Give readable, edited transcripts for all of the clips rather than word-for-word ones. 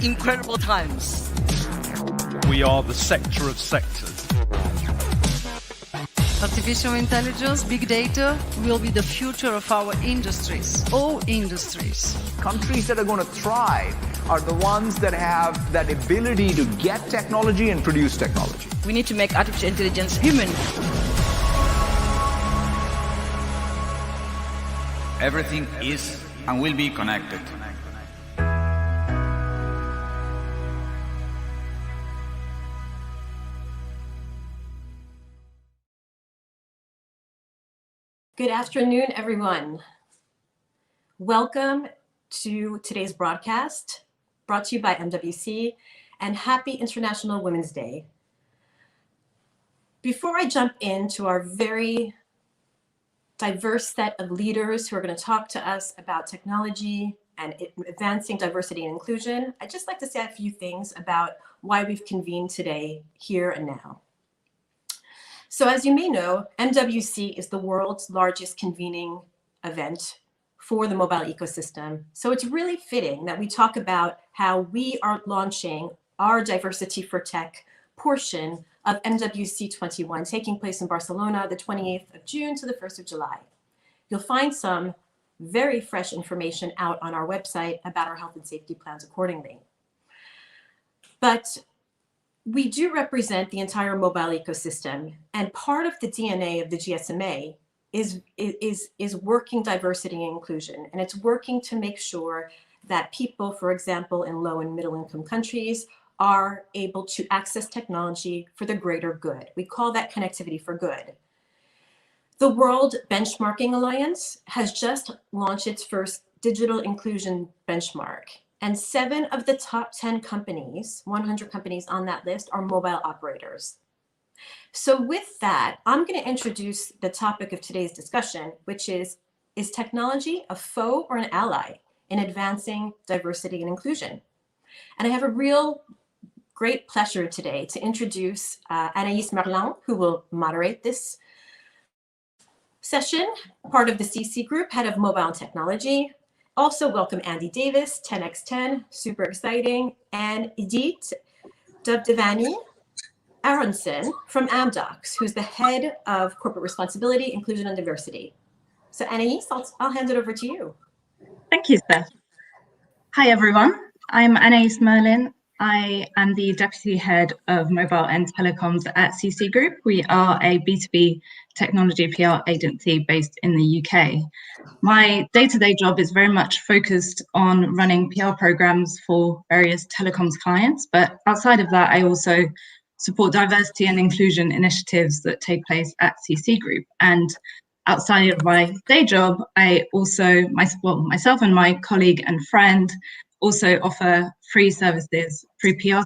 incredible times. We are the sector of sectors. Artificial intelligence, big data will be the future of our industries, all industries. Countries that are going to thrive are the ones that have that ability to get technology and produce technology. We need to make artificial intelligence human. Everything is and will be connected. Good afternoon, everyone. Welcome to today's broadcast, brought to you by MWC, and happy International Women's Day. Before I jump into our very diverse set of leaders who are going to talk to us about technology and advancing diversity and inclusion, I'd just like to say a few things about why we've convened today, here and now. So as you may know, MWC is the world's largest convening event for the mobile ecosystem. So it's really fitting that we talk about how we are launching our Diversity for Tech portion of MWC 21, taking place in Barcelona, the 28th of June to the 1st of July. You'll find some very fresh information out on our website about our health and safety plans accordingly. But we do represent the entire mobile ecosystem, and part of the DNA of the GSMA is working diversity and inclusion, and it's working to make sure that people, for example, in low and middle income countries, are able to access technology for the greater good. We call that connectivity for good. The World Benchmarking Alliance has just launched its first digital inclusion benchmark. And 7 of the top 10 companies, 100 companies on that list, are mobile operators. So with that, I'm going to introduce the topic of today's discussion, which is technology a foe or an ally in advancing diversity and inclusion? And I have a real great pleasure today to introduce Anaïs Merlin, who will moderate this session, part of the CC Group, head of mobile and technology. Also welcome Andy Davis, 10x10, super exciting, and Edith Dubdevani Aronson from Amdocs, who's the head of corporate responsibility, inclusion, and diversity. So Anaïs, I'll hand it over to you. Thank you, Steph. Hi, everyone. I'm Anaïs Merlin. I am the Deputy Head of Mobile and Telecoms at CC Group. We are a B2B technology PR agency based in the UK. My day-to-day job is very much focused on running PR programs for various telecoms clients, but outside of that, I also support diversity and inclusion initiatives that take place at CC Group. And outside of my day job, I also, myself and my colleague and friend, also offer free PR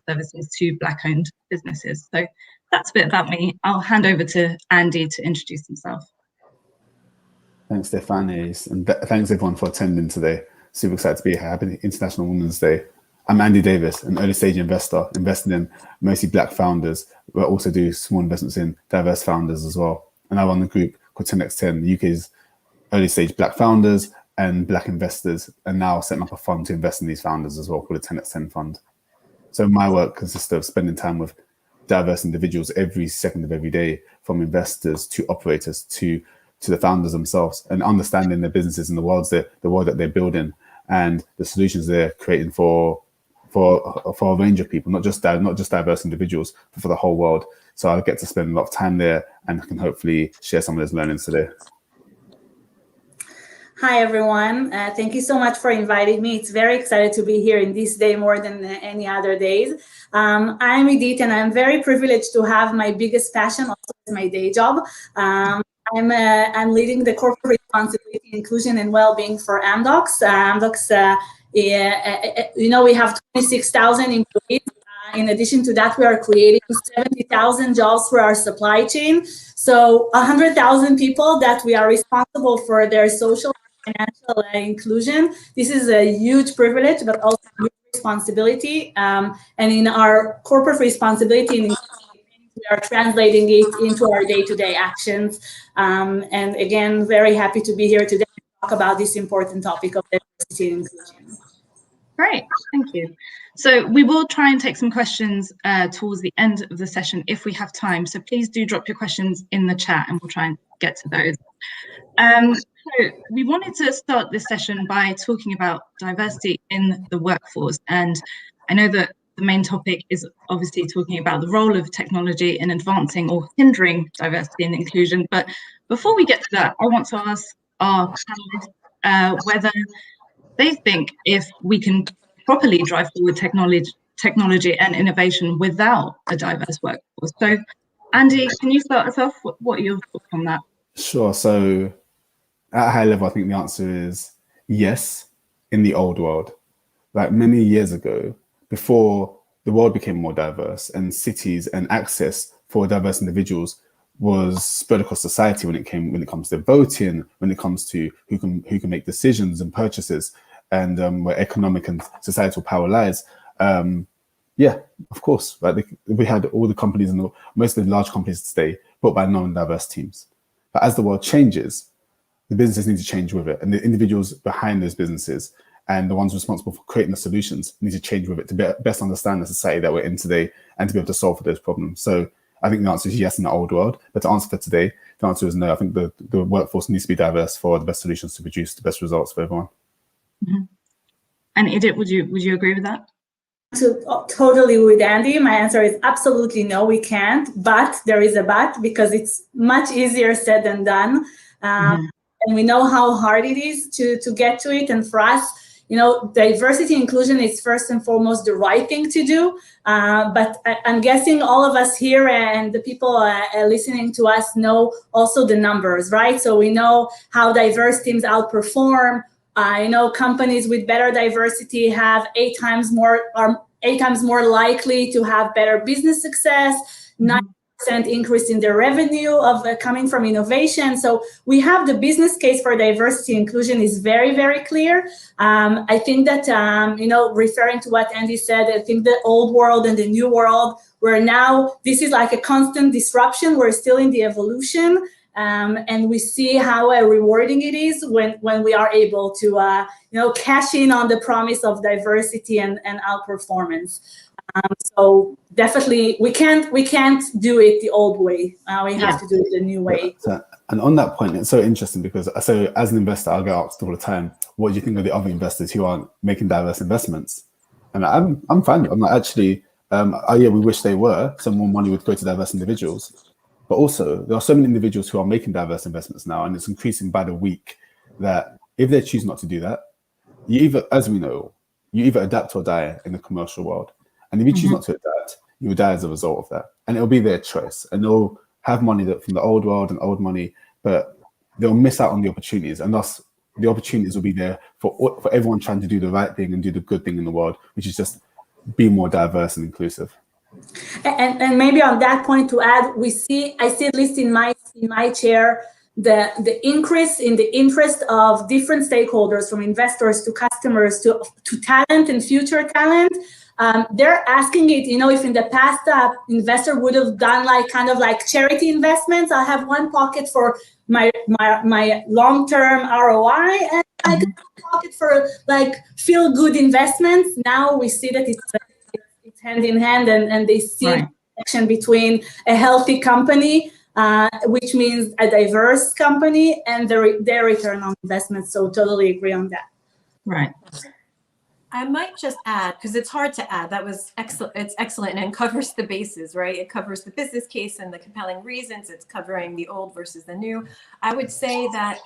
services to Black-owned businesses. So that's a bit about me. I'll hand over to Andy to introduce himself. Thanks, Stephanie, and thanks everyone for attending today. Super excited to be here. Happy International Women's Day. I'm Andy Davis, an early stage investor, investing in mostly Black founders, but also do small investments in diverse founders as well. And I run a group called 10x10, the UK's early stage Black founders and Black investors, and now setting up a fund to invest in these founders as well, called the 10x10 fund. So my work consists of spending time with diverse individuals every second of every day, from investors to operators to the founders themselves, and understanding their businesses and the world that they're building and the solutions they're creating for a range of people, not just diverse individuals, but for the whole world. So I get to spend a lot of time there and can hopefully share some of those learnings today. Hi, everyone. Thank you so much for inviting me. It's very excited to be here in this day more than any other days. I'm Edith, and I'm very privileged to have my biggest passion also as my day job. I'm leading the corporate responsibility, inclusion, and well-being for Amdocs. Amdocs, we have 26,000 employees. In addition to that, we are creating 70,000 jobs for our supply chain. So 100,000 people that we are responsible for their social and financial inclusion. This is a huge privilege, but also a huge responsibility. And in our corporate responsibility, we are translating it into our day-to-day actions. And again, very happy to be here today to talk about this important topic of diversity and inclusion. Great, thank you. So we will try and take some questions towards the end of the session if we have time. So please do drop your questions in the chat and we'll try and get to those. So we wanted to start this session by talking about diversity in the workforce. And I know that the main topic is obviously talking about the role of technology in advancing or hindering diversity and inclusion. But before we get to that, I want to ask our panelists whether they think if we can properly drive forward technology and innovation without a diverse workforce. So Andy, can you start us off? What are your thoughts on that? Sure. So at a high level, I think the answer is yes, in the old world. Like many years ago, before the world became more diverse and cities and access for diverse individuals was spread across society when it comes to voting, when it comes to who can make decisions and purchases, and where economic and societal power lies. Yeah, of course, right? We had all the companies and most of the large companies today built by non-diverse teams. But as the world changes, the businesses need to change with it, and the individuals behind those businesses and the ones responsible for creating the solutions need to change with it to best understand the society that we're in today and to be able to solve for those problems. So I think the answer is yes in the old world, but to answer for today, the answer is no. I think the workforce needs to be diverse for the best solutions to produce the best results for everyone. Mm-hmm. And Edith, would you agree with that? Totally with Andy. My answer is absolutely no, we can't. But there is a but, because it's much easier said than done. And we know how hard it is to get to it. And for us, diversity inclusion is first and foremost the right thing to do. But I'm guessing all of us here and the people listening to us know also the numbers, right? So we know how diverse teams outperform. Companies with better diversity have 8 times more likely to have better business success, 9% increase in their revenue of coming from innovation. So we have the business case for diversity inclusion is very, very clear. I think that, referring to what Andy said, I think the old world and the new world, where now this is like a constant disruption. We're still in the evolution. And we see how rewarding it is when we are able to, cash in on the promise of diversity and outperformance. So definitely, we can't do it the old way. We have to do it the new way. And on that point, it's so interesting because as an investor, I'll get asked all the time, "What do you think of the other investors who aren't making diverse investments?" And I'm fine. I'm like, actually, we wish they were. So more money would go to diverse individuals. But also, there are so many individuals who are making diverse investments now, and it's increasing by the week, that if they choose not to do that, as we know, you either adapt or die in the commercial world. And if you choose not to adapt, you will die as a result of that. And it'll be their choice. And they'll have money from the old world and old money, but they'll miss out on the opportunities. And thus, the opportunities will be there for everyone trying to do the right thing and do the good thing in the world, which is just be more diverse and inclusive. And maybe on that point to add, I see at least in my chair, the increase in the interest of different stakeholders, from investors to customers to talent and future talent. They're asking it, if in the past investor would have done kind of like charity investments, I have one pocket for my long-term ROI and I got a pocket for feel good investments. Now we see that it's hand in hand, and they see the connection between a healthy company, which means a diverse company, and their return on investment. So totally agree on that. Right. I might just add, because it's hard to add, that was excellent. It's excellent and covers the bases, right? It covers the business case and the compelling reasons. It's covering the old versus the new. I would say that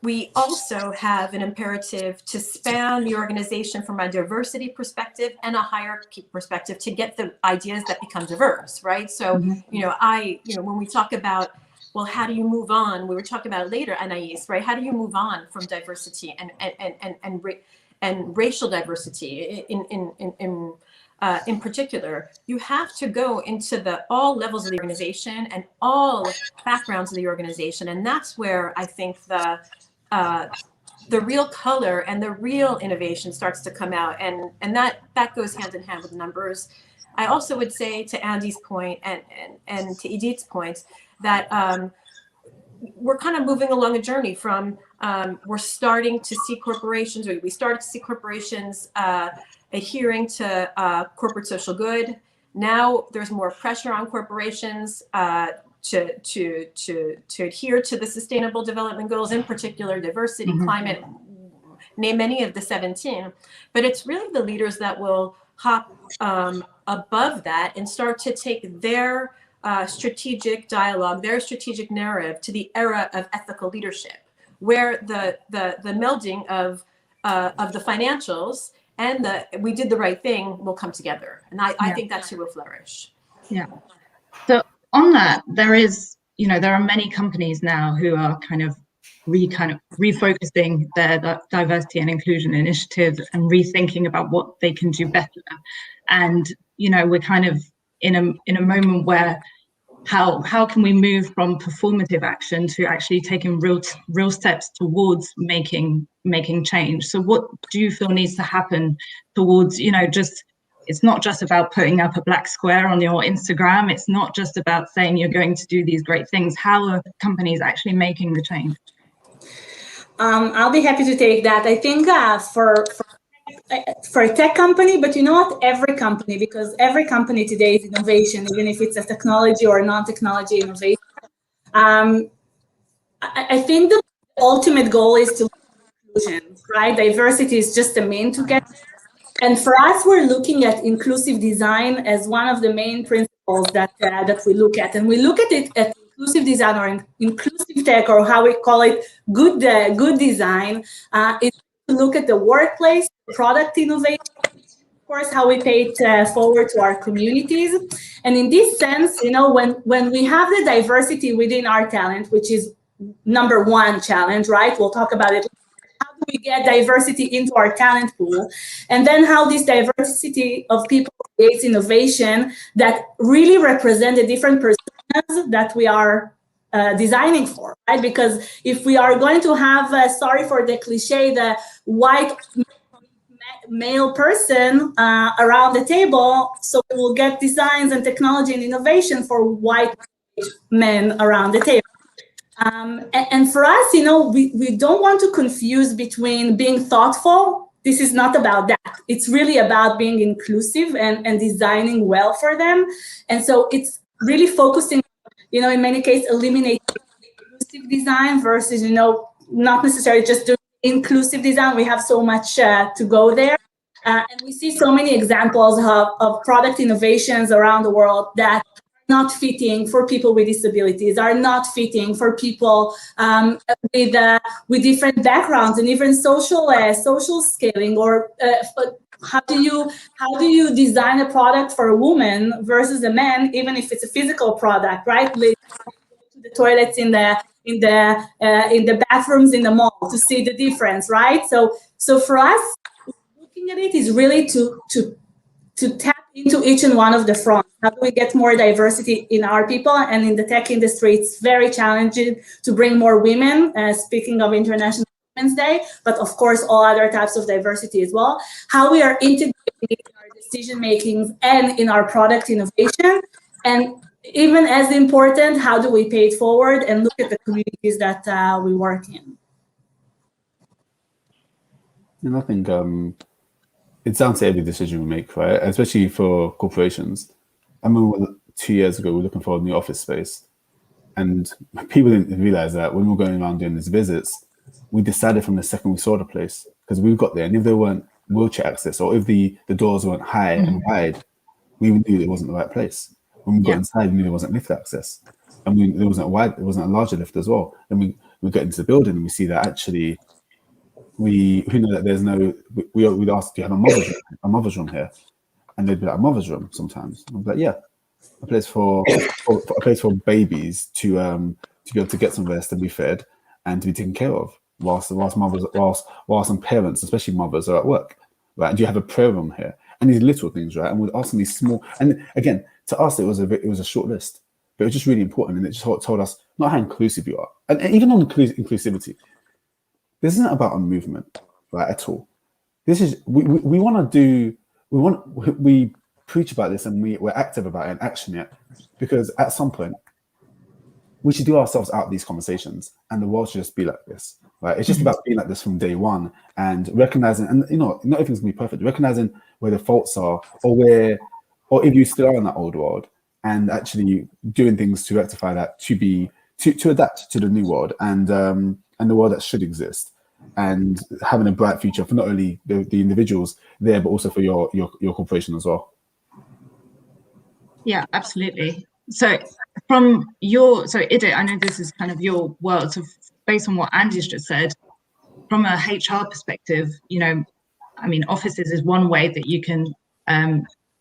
we also have an imperative to span the organization from a diversity perspective and a hierarchy perspective to get the ideas that become diverse, right? So, when we talk about, well, how do you move on? We were talking about it later, Anais, right? How do you move on from diversity and racial diversity in particular? You have to go into all levels of the organization and all backgrounds of the organization, and that's where I think the real color and the real innovation starts to come out, and that goes hand in hand with numbers. I also would say, to Andy's point and to Edith's point, that we're kind of moving along a journey from we're starting to see corporations, or we started to see corporations adhering to corporate social good. Now there's more pressure on corporations to adhere to the Sustainable Development Goals, in particular diversity, climate, name any of the 17. But it's really the leaders that will hop above that and start to take their strategic dialogue, their strategic narrative to the era of ethical leadership, where the melding of the financials and we did the right thing will come together. And I think that's who will flourish. Yeah. So on that, there are many companies now who are kind of refocusing their diversity and inclusion initiatives and rethinking about what they can do better. And we're kind of in a moment where how can we move from performative action to actually taking real steps towards making change? So what do you feel needs to happen towards, it's not just about putting up a black square on your Instagram. It's not just about saying you're going to do these great things. How are companies actually making the change? I'll be happy to take that. I think for a tech company, but you know what, every company, because every company today is innovation, even if it's a technology or non-technology innovation. I think the ultimate goal is to inclusion, right? Diversity is just a mean to get there. And for us, we're looking at inclusive design as one of the main principles that we look at. And we look at it at inclusive design or inclusive tech, or how we call it, good design. Is to look at the workplace, product innovation, of course, how we pay it forward to our communities. And in this sense, when we have the diversity within our talent, which is number one challenge, right? We'll talk about it. How do we get diversity into our talent pool? And then how this diversity of people creates innovation that really represent the different personas that we are designing for, right? Because if we are going to have, sorry for the cliche, the white male person around the table, so we will get designs and technology and innovation for white men around the table. And for us, we don't want to confuse between being thoughtful. This is not about that. It's really about being inclusive and designing well for them. And so it's really focusing, in many cases, eliminating inclusive design versus, not necessarily just doing inclusive design. We have so much to go there. And we see so many examples of product innovations around the world that not fitting for people with disabilities, are not fitting for people with different backgrounds and even social scaling, or how do you design a product for a woman versus a man, even if it's a physical product, right? To the toilets in the bathrooms in the mall to see the difference, right? So for us, looking at it is really to tap into each and one of the fronts. How do we get more diversity in our people? And in the tech industry, it's very challenging to bring more women, speaking of International Women's Day, but of course, all other types of diversity as well. How we are integrating it in our decision makings and in our product innovation. And even as important, how do we pay it forward and look at the communities that we work in? And I think it's down to every decision we make, right? Especially for corporations. I remember 2 years ago, we were looking for a new office space. And people didn't realize that when we were going around doing these visits, we decided from the second we saw the place, because we got there, and if there weren't wheelchair access, or if the doors weren't high and wide, we knew it wasn't the right place. When we got inside, we knew there wasn't lift access. And it wasn't a larger lift as well. And we get into the building and we see that actually we know that there's no, we'd ask, do you have a mother's room here? And they'd be like, a mother's room sometimes. And I'd be like, yeah, a place for babies to be able to get some rest and be fed and to be taken care of whilst some parents, especially mothers, are at work, right? And do you have a prayer room here? And these little things, right? And we'd ask them these small, and again, to us, it was a short list, but it was just really important. And it just told us not how inclusive you are. And even on inclusivity, this isn't about a movement, right, at all. This is, we preach about this and we're active about it and action it, because at some point, we should do ourselves out of these conversations, and the world should just be like this, right? It's just about being like this from day one, and recognizing, and not everything's gonna be perfect, recognizing where the faults are, or if you still are in that old world, and actually doing things to rectify that, to adapt to the new world and the world that should exist, and having a bright future for not only the individuals there, but also for your corporation as well. Yeah, absolutely. So from Idit, I know this is kind of your world. So based on what Andy's just said, from a HR perspective, I mean, offices is one way that you can,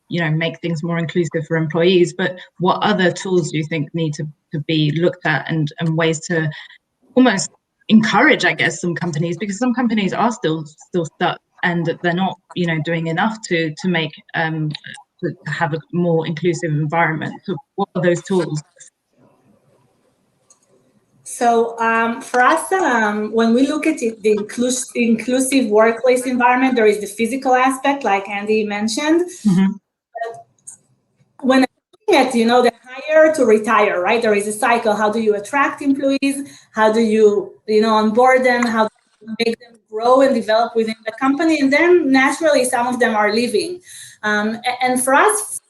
make things more inclusive for employees. But what other tools do you think need to be looked at, and ways to almost encourage, I guess, some companies, because some companies are still stuck and they're not, doing enough to make to have a more inclusive environment. So what are those tools? So for us, when we look at it, the inclusive workplace environment, there is the physical aspect, like Andy mentioned. Mm-hmm. But when I'm looking at, the hire to retire, right? There is a cycle. How do you attract employees? How do you, onboard them? How do you make them grow and develop within the company? And then naturally, some of them are leaving. And for us,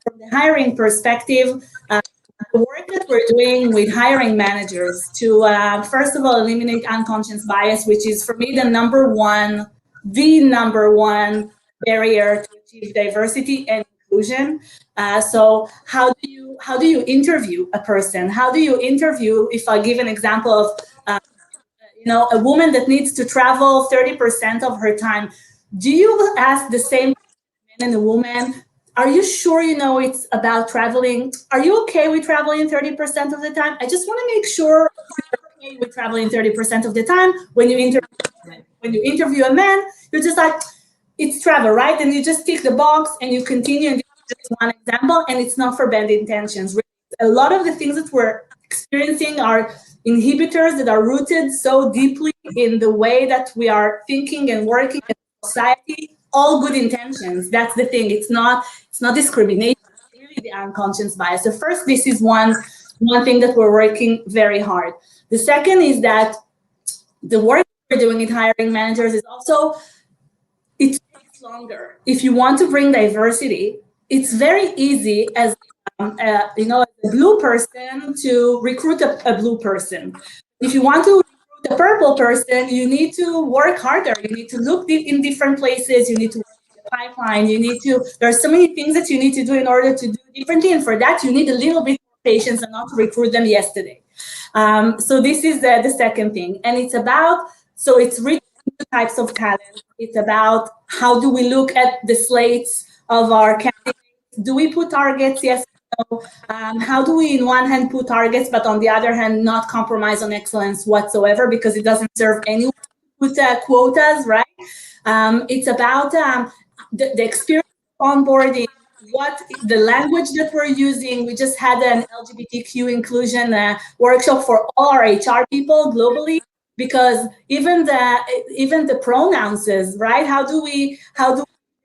from the hiring perspective, the work that we're doing with hiring managers to, first of all, eliminate unconscious bias, which is for me the number one barrier to achieve diversity and inclusion. So how do you interview a person? How do you interview, if I give an example of, a woman that needs to travel 30% of her time? Do you ask the same man and a woman, are you sure it's about traveling? Are you okay with traveling 30% of the time? I just want to make sure you're okay with traveling 30% of the time. When you interview a man, you're just like, it's travel, right? And you just tick the box and you continue. And this is one example, and it's not for bad intentions. A lot of the things that we're experiencing are inhibitors that are rooted so deeply in the way that we are thinking and working in society. All good intentions. That's the thing. It's not discrimination. It's really the unconscious bias. So first, this is one thing that we're working very hard. The second is that the work we're doing in hiring managers is also, it takes longer. If you want to bring diversity, it's very easy as a blue person to recruit a blue person. If you want to recruit a purple person, you need to work harder. You need to look in different places. You need to work in the pipeline. There are so many things that you need to do in order to do differently. And for that, you need a little bit more patience and not to recruit them yesterday. So this is the second thing. And it's reaching the types of talent. It's about how do we look at the slates of our candidates? Do we put targets? Yes. How do we, in one hand, put targets, but on the other hand, not compromise on excellence whatsoever, because it doesn't serve anyone to put quotas, right? It's about the experience of onboarding, what the language that we're using. We just had an LGBTQ inclusion workshop for all our HR people globally, because even the pronouns, right? How do we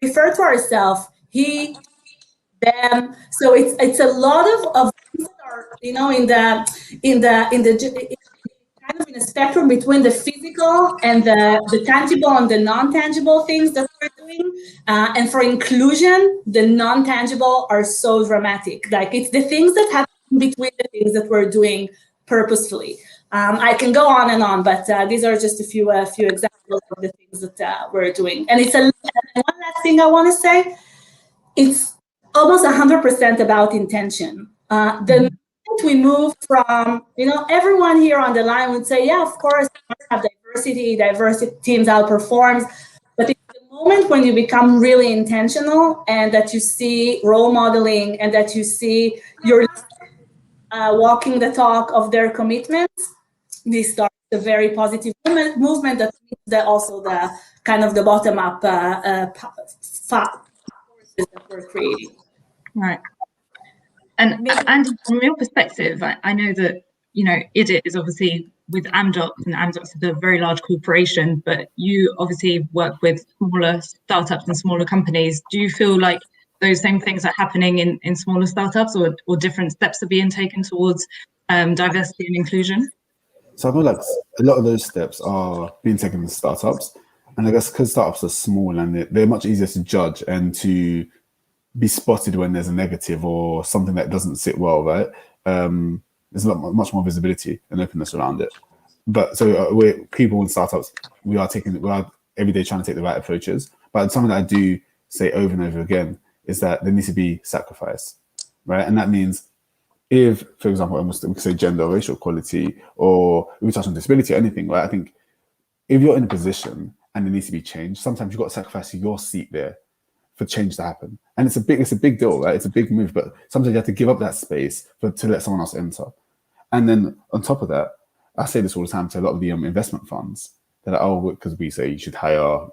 refer to ourselves? He, them. So it's a lot of things that are in the kind of in a spectrum between the physical and the tangible and the non-tangible things that we're doing. And for inclusion, the non-tangible are so dramatic. Like, it's the things that happen between the things that we're doing purposefully. I can go on and on, but these are just a few examples of the things that we're doing. And one last thing I want to say, it's almost 100% about intention. The moment we move from, everyone here on the line would say, yeah, of course, we must have diversity teams outperforms. But it's the moment when you become really intentional, and that you see role modeling, and that you see you're walking the talk of their commitments, this starts a very positive movement that means also the kind of the bottom-up forces that we're creating. Right. And from your perspective, I know that, IDIT is obviously with Amdocs, and Amdocs is a very large corporation, but you obviously work with smaller startups and smaller companies. Do you feel like those same things are happening in smaller startups, or different steps are being taken towards diversity and inclusion? So I feel like a lot of those steps are being taken in startups. And I guess because startups are small and they're much easier to judge and to be spotted when there's a negative or something that doesn't sit well, right? There's much more visibility and openness around it. But so we're people in startups, we are every day trying to take the right approaches. But something that I do say over and over again is that there needs to be sacrifice, right? And that means if, for example, we could say gender or racial equality, or we touch on disability or anything, right? I think if you're in a position and there needs to be change, sometimes you've got to sacrifice your seat there for change to happen. And it's a big deal, right? It's a big move, but sometimes you have to give up that space to let someone else enter. And then on top of that, I say this all the time to a lot of the investment funds that are, because we say you should hire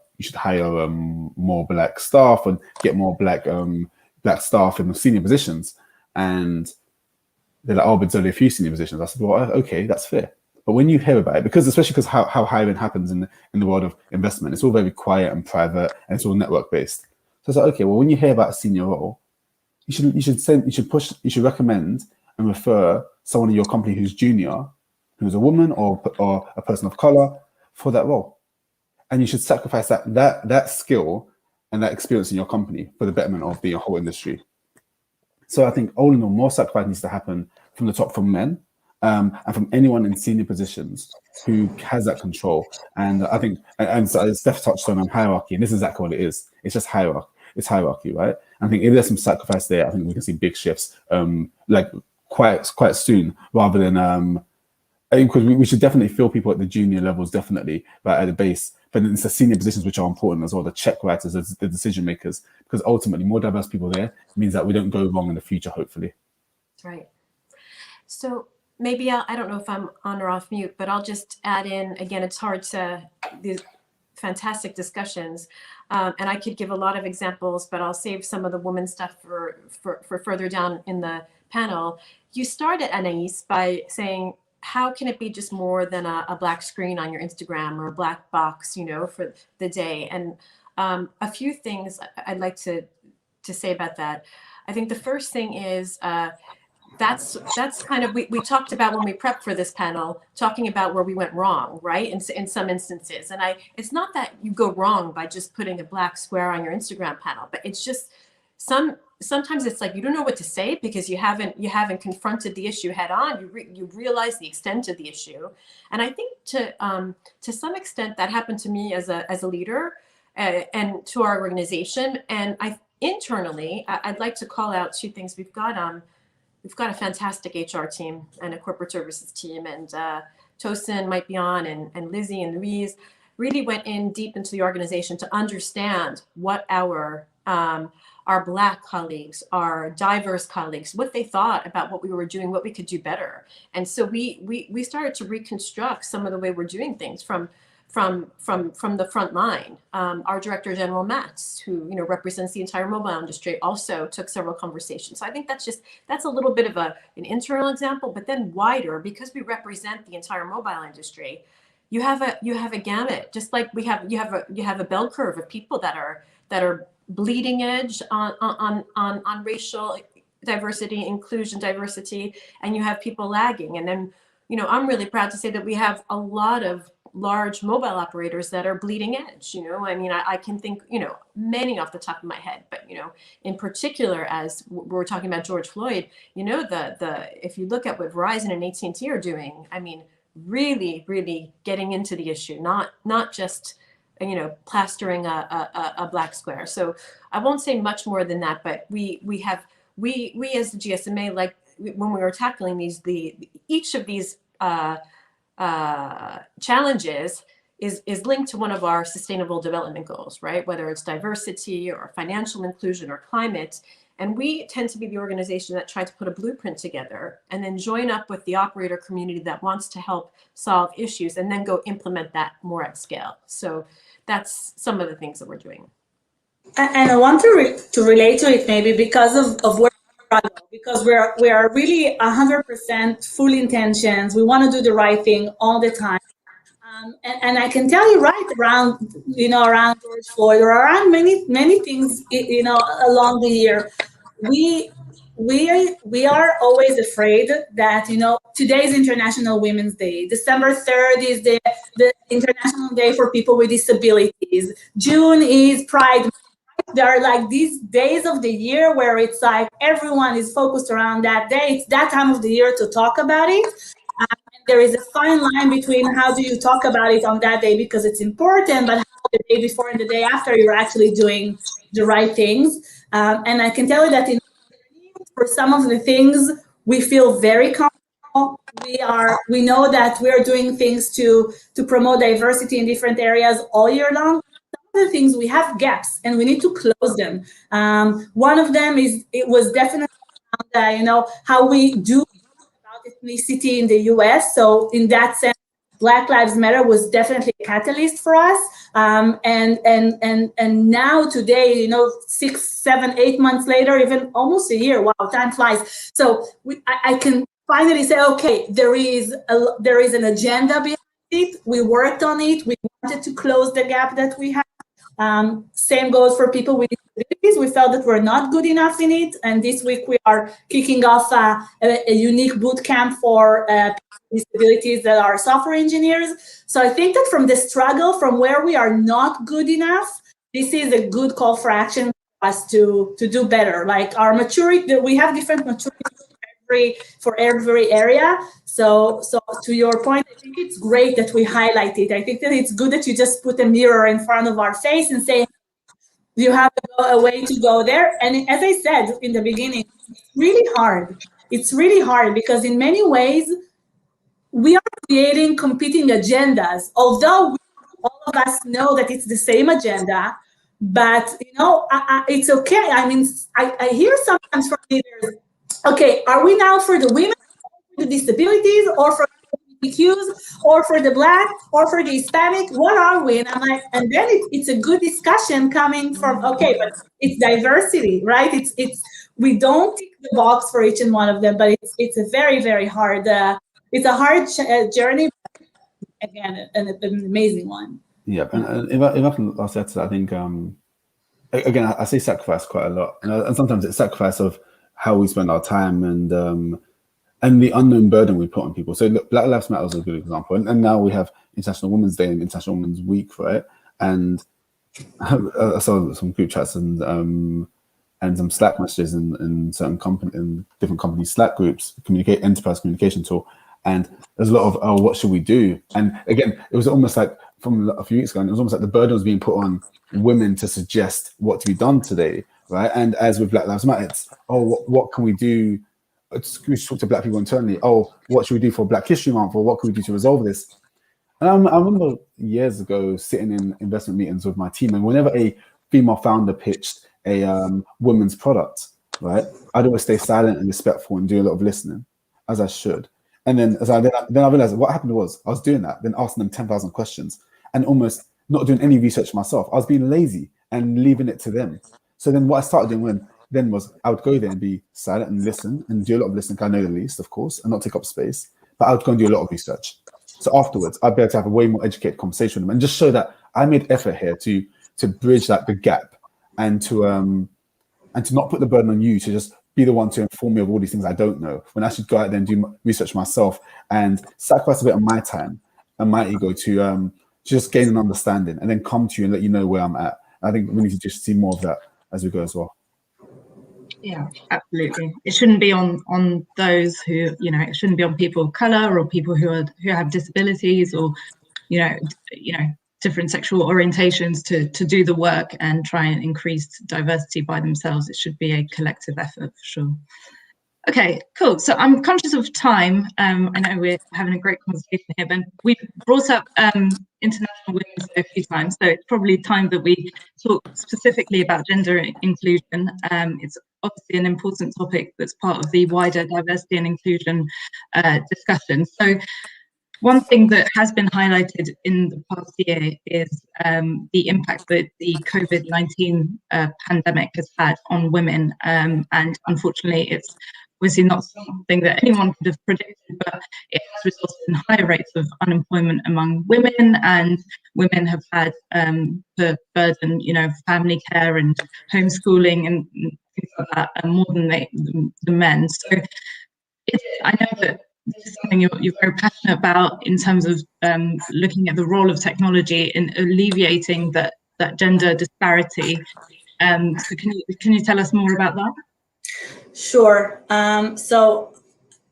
more black staff and get more black staff in the senior positions. And they're like, oh, but there's only a few senior positions. I said, well, okay, that's fair. But when you hear about it, especially because how hiring happens in the world of investment, it's all very quiet and private, and it's all network based. So it's like, okay, well, when you hear about a senior role, you should recommend and refer someone in your company who's junior, who's a woman or a person of color for that role, and you should sacrifice that skill and that experience in your company for the betterment of the whole industry. So I think all in all, more sacrifice needs to happen from the top, from men. And from anyone in senior positions who has that control. And I think, and so Steph touched on hierarchy, and this is exactly what it is. It's just hierarchy. It's hierarchy, right? I think if there's some sacrifice there, I think we can see big shifts, like quite soon, rather than because we should definitely feel people at the junior levels, definitely, but at the base. But it's the senior positions which are important as well, the check writers, the decision makers, because ultimately more diverse people there means that we don't go wrong in the future, hopefully. That's right. So maybe I don't know if I'm on or off mute, but I'll just add in, again, it's hard to, these fantastic discussions. And I could give a lot of examples, but I'll save some of the women stuff for further down in the panel. You started, Anais, by saying, how can it be just more than a black screen on your Instagram or a black box, for the day? And a few things I'd like to say about that. I think the first thing is, that's kind of, we talked about when we prepped for this panel, talking about where we went wrong, right? In some instances. And it's not that you go wrong by just putting a black square on your Instagram panel, but it's just sometimes it's like you don't know what to say because you haven't confronted the issue head on. You realize the extent of the issue. And I think to some extent that happened to me as a leader and to our organization. And internally, I'd like to call out two things. We've got a fantastic HR team and a corporate services team, and Tosin might be on, and Lizzie and Louise really went in deep into the organization to understand what our Black colleagues, our diverse colleagues, what they thought about what we were doing, what we could do better. And so we started to reconstruct some of the way we're doing things from the front line. Our Director General Matz, who represents the entire mobile industry, also took several conversations. So I think that's a little bit of an internal example, but then wider, because we represent the entire mobile industry. You have a gamut, just like you have a bell curve of people that are bleeding edge on racial diversity, inclusion, diversity, and you have people lagging. And then I'm really proud to say that we have a lot of large mobile operators that are bleeding edge. I can think, many off the top of my head, but, in particular, as we're talking about George Floyd, if you look at what Verizon and AT&T are doing, really, really getting into the issue, not just, plastering a black square. So I won't say much more than that, but we as the GSMA, like when we were tackling each of these challenges is linked to one of our sustainable development goals, right? Whether it's diversity or financial inclusion or climate. And we tend to be the organization that tries to put a blueprint together and then join up with the operator community that wants to help solve issues and then go implement that more at scale. So that's some of the things that we're doing. And I want to relate to it maybe because of where because we are really 100% full intentions. We want to do the right thing all the time. And I can tell you right around George Floyd or around many things, along the year, we we are always afraid that, you know, today is International Women's Day. December 3rd is the International Day for people with disabilities. June is Pride. There are like these days of the year where it's like everyone is focused around that day. It's that time of the year to talk about it. And there is a fine line between how do you talk about it on that day because it's important, but how the day before and the day after you're actually doing the right things. And I can tell you that for some of the things we feel very comfortable. We know that we are doing things to promote diversity in different areas all year long. Some of the things we have gaps and we need to close them. One of them is it was definitely you know, how we do about ethnicity in the US. So in that sense, Black Lives Matter was definitely a catalyst for us. And now today, you know, 6, 7, 8 months later, even almost a year, wow, time flies. So I can finally say, okay, there is an agenda behind it. We worked on it. We wanted to close the gap that we have. Same goes for people with disabilities. We felt that we're not good enough in it. And this week we are kicking off a unique boot camp for disabilities that are software engineers. So I think that from the struggle, from where we are not good enough, this is a good call for action for us to do better. Like our maturity, we have different maturities for every area. So to your point, I think it's great that we highlight it. I think that it's good that you just put a mirror in front of our face and say, you have a way to go there. And as I said in the beginning, it's really hard. It's really hard because in many ways, we are creating competing agendas, although all of us know that it's the same agenda, but you know, it's okay. I mean, I hear sometimes from leaders, okay, are we now for the women, for the disabilities, or for the LGBTQs, or for the Black, or for the Hispanic? What are we? And I'm like, and then it's a good discussion coming from, okay, but it's diversity, right? It's we don't tick the box for each and one of them, but it's a very, very hard. It's a hard journey, but again, an amazing one. Yeah, and if I can ask that, I think again I say sacrifice quite a lot, and sometimes it's sacrifice of how we spend our time and the unknown burden we put on people. So look, Black Lives Matter is a good example, and now we have International Women's Day and International Women's Week, right? And I saw some group chats and some Slack messages in different companies' Slack groups, enterprise communication tool. And there's a lot of, what should we do? And again, it was almost like from a few weeks ago, and it was almost like the burden was being put on women to suggest what to be done today, right? And as with Black Lives Matter, it's, what can we do? We should talk to Black people internally. What should we do for Black History Month? Or what can we do to resolve this? And I remember years ago sitting in investment meetings with my team, and whenever a female founder pitched a women's product, right, I'd always stay silent and respectful and do a lot of listening, as I should. And then then I realized what happened was I was doing that, then asking them 10,000 questions and almost not doing any research myself. I was being lazy and leaving it to them. So then what I started doing was I would go there and be silent and listen and do a lot of listening. I know the least, of course, and not take up space, but I would go and do a lot of research. So afterwards, I'd be able to have a way more educated conversation with them and just show that I made effort here to bridge the gap and to not put the burden on you to just be the one to inform me of all these things I don't know, when I should go out there and do research myself and sacrifice a bit of my time and my ego to just gain an understanding and then come to you and let you know where I'm at. I think we need to just see more of that as we go as well. Yeah, absolutely. It shouldn't be on those who, you know, it shouldn't be on people of color or people who have disabilities or, you know, different sexual orientations to do the work and try and increase diversity by themselves. It should be a collective effort for sure. Okay, cool. So I'm conscious of time. I know we're having a great conversation here, but we've brought up International Women's Day a few times, so it's probably time that we talk specifically about gender inclusion. It's obviously an important topic that's part of the wider diversity and inclusion discussion. So one thing that has been highlighted in the past year is the impact that the COVID-19 pandemic has had on women. And unfortunately, it's obviously not something that anyone could have predicted, but it has resulted in higher rates of unemployment among women, and women have had the burden, you know, family care and homeschooling and things like that, and more than the men. So I know that this is something you're very passionate about in terms of looking at the role of technology in alleviating that gender disparity. So can you tell us more about that? Sure. So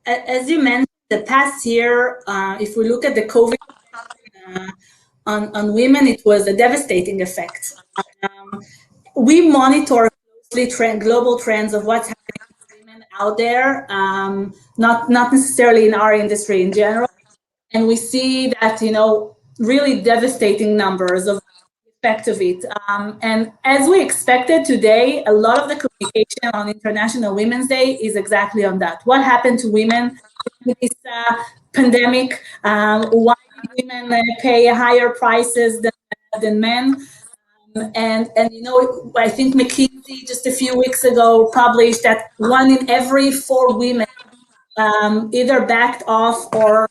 as you mentioned, the past year, if we look at the COVID on women, it was a devastating effect. We monitor closely global trends of what's happening to women out there, not necessarily in our industry in general. And we see that, really devastating numbers of the effect of it. And as we expected today, a lot of the communication on International Women's Day is exactly on that. What happened to women in this pandemic? Why did women pay higher prices than men? And I think McKinsey just a few weeks ago published that 1 in every 4 women either backed off or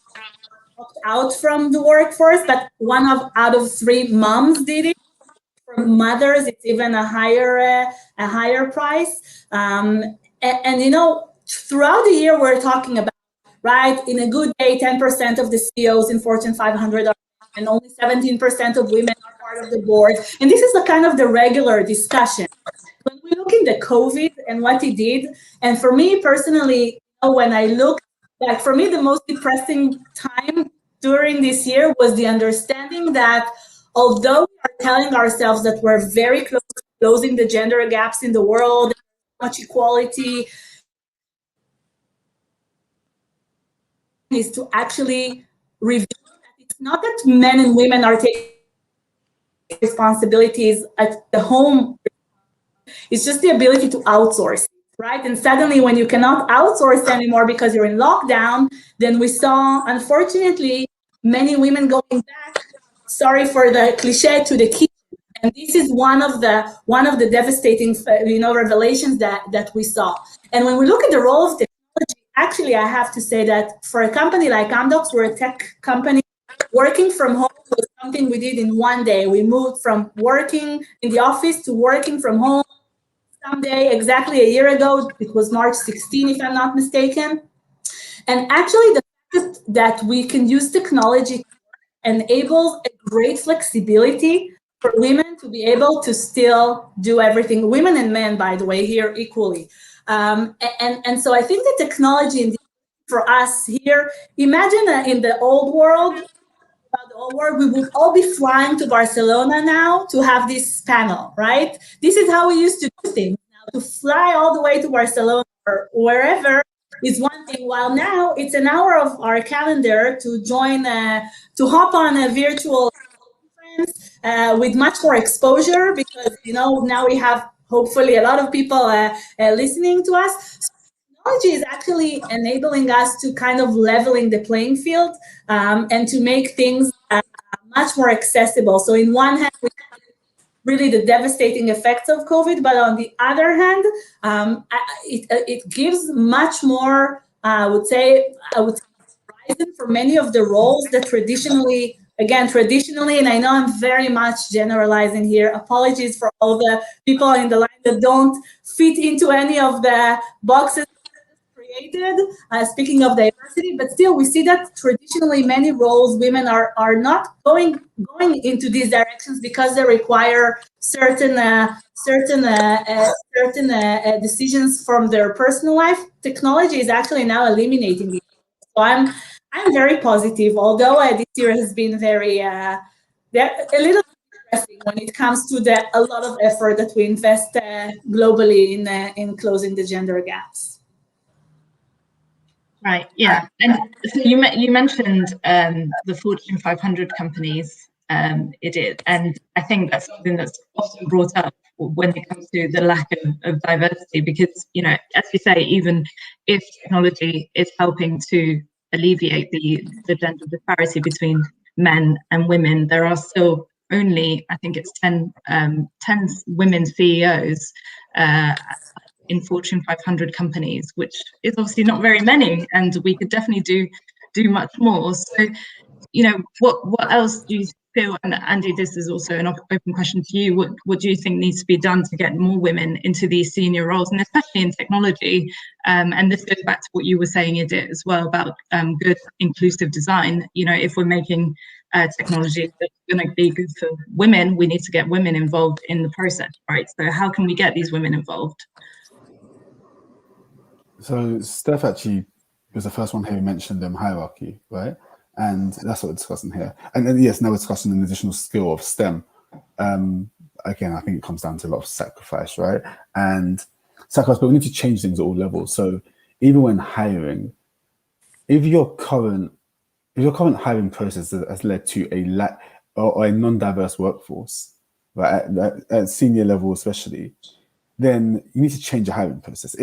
opted out from the workforce, but out of 3 moms did it. For mothers, it's even a higher price. And throughout the year, we're talking about, right, in a good day, 10% of the CEOs in Fortune 500 are, and only 17% of women are part of the board. And this is the regular discussion. When we look into COVID and what it did, and for me personally, when I look, like for me, the most depressing time during this year was the understanding that although we are telling ourselves that we're very close to closing the gender gaps in the world, much equality, is to actually reveal that it's not that men and women are taking responsibilities at the home. It's just the ability to outsource, right? And suddenly when you cannot outsource anymore because you're in lockdown, then we saw, unfortunately, many women going back, sorry for the cliche, to the kitchen. And this is one of the devastating, revelations that we saw. And when we look at the role of technology, actually, I have to say that for a company like Amdocs, we're a tech company. Working from home was something we did in 1 day. We moved from working in the office to working from home. Someday, exactly a year ago, it was March 16, if I'm not mistaken. And actually, the fact that we can use technology enables a great flexibility for women to be able to still do everything. Women and men, by the way, here equally. And so I think the technology for us here, imagine in the old world, we would all be flying to Barcelona now to have this panel, right? This is how we used to do things. Now, to fly all the way to Barcelona or wherever is one thing, while now it's an hour of our calendar to join, to hop on a virtual conference with much more exposure, because now we have hopefully a lot of people listening to us. So technology is actually enabling us to kind of leveling the playing field and to make things much more accessible. So in one hand, we have really the devastating effects of COVID, but on the other hand, it gives much more, I would say, horizon for many of the roles that traditionally, and I know I'm very much generalizing here. Apologies for all the people in the line that don't fit into any of the boxes created, speaking of diversity, but still we see that traditionally many roles women are not going into these directions because they require certain decisions from their personal life. Technology is actually now eliminating it. So I'm very positive, although this year has been very a little depressing when it comes to a lot of effort that we invest globally in closing the gender gaps. Right. Yeah. And so you mentioned the Fortune 500 companies. It is, and I think that's something that's often brought up when it comes to the lack of diversity, because as you say, even if technology is helping to alleviate the gender disparity between men and women, there are still only, I think it's 10 women CEOs in Fortune 500 companies, which is obviously not very many, and we could definitely do much more. So, what else do you Phil and Andy, this is also an open question to you. What do you think needs to be done to get more women into these senior roles, and especially in technology? And this goes back to what you were saying, Edith, as well, about good inclusive design. You know, if we're making technology that's going to be good for women, we need to get women involved in the process, right? So how can we get these women involved? So Steph actually was the first one who mentioned hierarchy, right? And that's what we're discussing here. And then, yes, now we're discussing an additional skill of STEM. Again, I think it comes down to a lot of sacrifice, right? And sacrifice, but we need to change things at all levels. So even when hiring, if your current hiring process has led to a non-diverse workforce, right, at senior level especially, then you need to change your hiring process.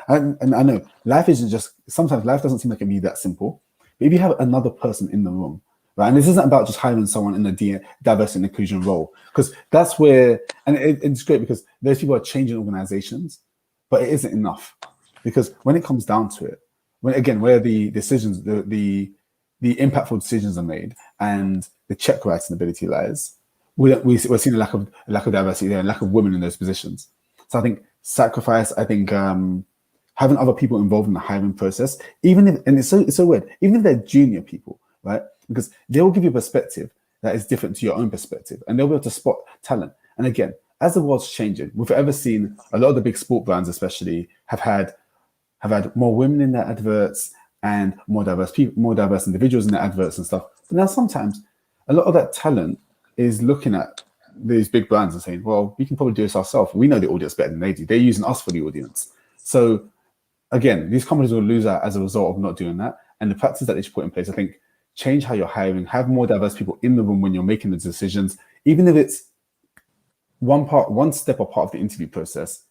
And I know life isn't just, sometimes life doesn't seem like it be that simple. But if you have another person in the room, right, and this isn't about just hiring someone in a diversity and inclusion role, because that's where, and it's great because those people are changing organizations, but it isn't enough. Because when it comes down to it, where the decisions, the impactful decisions are made and the check rights and ability lies, we're seeing a lack of diversity there and lack of women in those positions. So I think sacrifice, having other people involved in the hiring process, even if, and it's so weird, even if they're junior people, right? Because they will give you a perspective that is different to your own perspective, and they'll be able to spot talent. And again, as the world's changing, we've ever seen a lot of the big sport brands, especially, have had more women in their adverts and more diverse people, more diverse individuals in their adverts and stuff. But now sometimes a lot of that talent is looking at these big brands and saying, well, we can probably do this ourselves. We know the audience better than they do. They're using us for the audience. So again, these companies will lose out as a result of not doing that. And the practices that they should put in place, I think, change how you're hiring, have more diverse people in the room when you're making the decisions, even if it's one step or part of the interview process,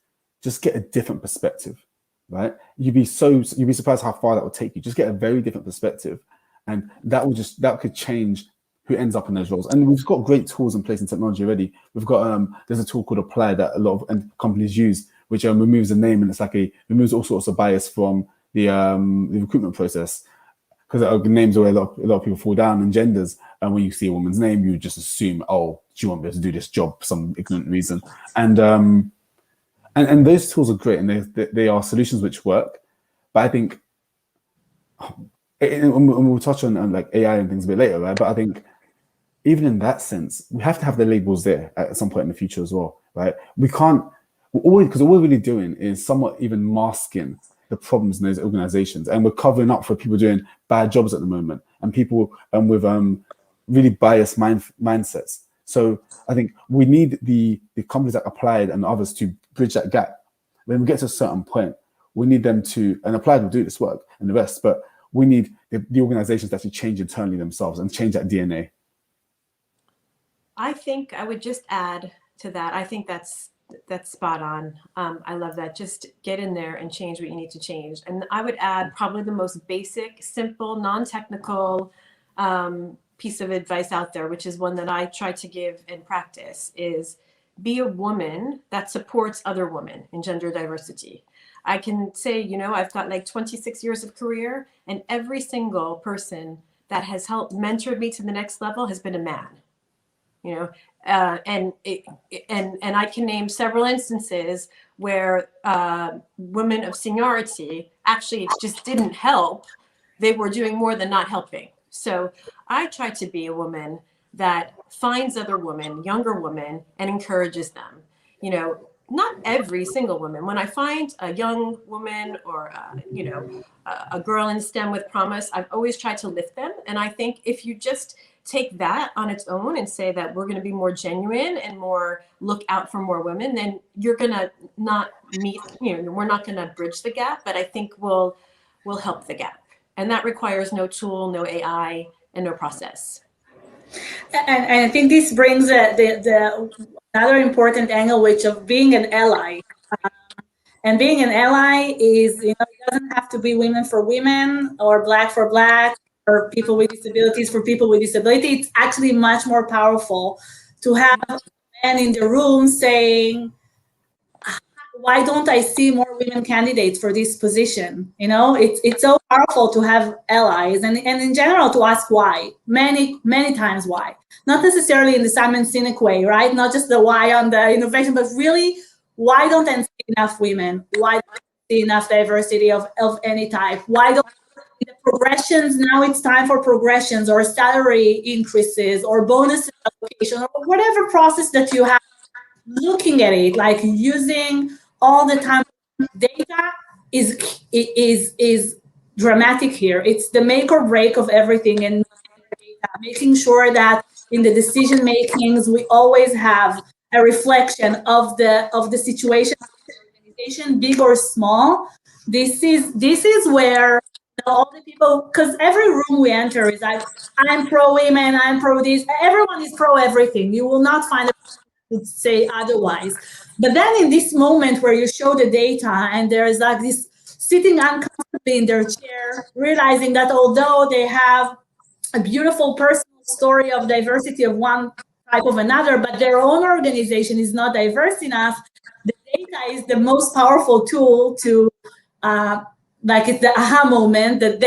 just get a different perspective, right? You'd be surprised how far that would take you. Just get a very different perspective. And that could change who ends up in those roles. And we've got great tools in place in technology already. We've got, there's a tool called Apply that a lot of companies use, which removes a name, and it's removes all sorts of bias from the recruitment process, because names are where a lot of people fall down, and genders. And when you see a woman's name, you just assume, oh, she won't be able to do this job for some ignorant reason. And those tools are great, and they are solutions which work. But I think, and we'll touch on like AI and things a bit later, right? But I think even in that sense, we have to have the labels there at some point in the future as well, right? We can't, because all we're really doing is somewhat even masking the problems in those organizations, and we're covering up for people doing bad jobs at the moment, and people with really biased mindsets. So I think we need the companies that Applied and others to bridge that gap. When we get to a certain point, we need them to, and Applied will do this work and the rest, but we need the organizations to actually change internally themselves and change that DNA. I think I would just add to that. I think that's spot on. I love that. Just get in there and change what you need to change. And I would add probably the most basic, simple, non-technical piece of advice out there, which is one that I try to give in practice, is be a woman that supports other women in gender diversity. I can say, I've got like 26 years of career, and every single person that has helped mentored me to the next level has been a man. And I can name several instances where women of seniority actually just didn't help. They were doing more than not helping. So I try to be a woman that finds other women, younger women, and encourages them. Not every single woman. When I find a young woman or a girl in STEM with promise, I've always tried to lift them. And I think if you just take that on its own and say that we're going to be more genuine and more look out for more women, then you're going to not meet, we're not going to bridge the gap, but I think we'll help the gap. And that requires no tool, no AI, and no process. And I think this brings the another important angle, which of being an ally. And being an ally is, it doesn't have to be women for women or black for black, or people with disabilities for people with disability. It's actually much more powerful to have men in the room saying, why don't I see more women candidates for this position? You know, it's so powerful to have allies, and in general to ask why, many times why. Not necessarily in the Simon Sinek way, right? Not just the why on the innovation, but really, why don't I see enough women? Why don't I see enough diversity of any type? Why don't the progressions, now it's time for progressions or salary increases or bonus allocation or whatever process that you have, looking at it, like using all the time data is dramatic here. It's the make or break of everything, and making sure that in the decision makings we always have a reflection of the situation, organization, big or small. This is where all the people, because every room we enter is like, I'm pro women, I'm pro this. Everyone is pro everything. You will not find a would say otherwise. But then in this moment where you show the data and there's like this sitting uncomfortably in their chair, realizing that although they have a beautiful personal story of diversity of one type of another, but their own organization is not diverse enough, the data is the most powerful tool to like it's the aha moment that